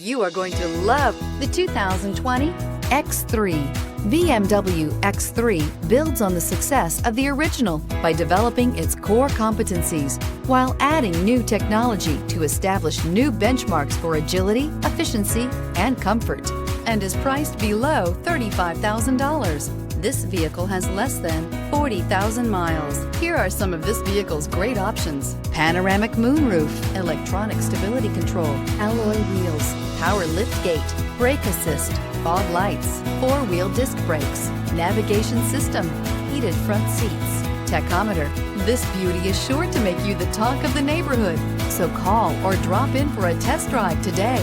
You are going to love the 2020 X3. BMW X3 builds on the success of the original by developing its core competencies while adding new technology to establish new benchmarks for agility, efficiency, and comfort, and is priced below $35,000. This vehicle has less than 40,000 miles. Here are some of this vehicle's great options: panoramic moonroof, electronic stability control, alloy wheels, power liftgate, brake assist, fog lights, four-wheel disc brakes, navigation system, heated front seats, tachometer. This beauty is sure to make you the talk of the neighborhood. So call or drop in for a test drive today.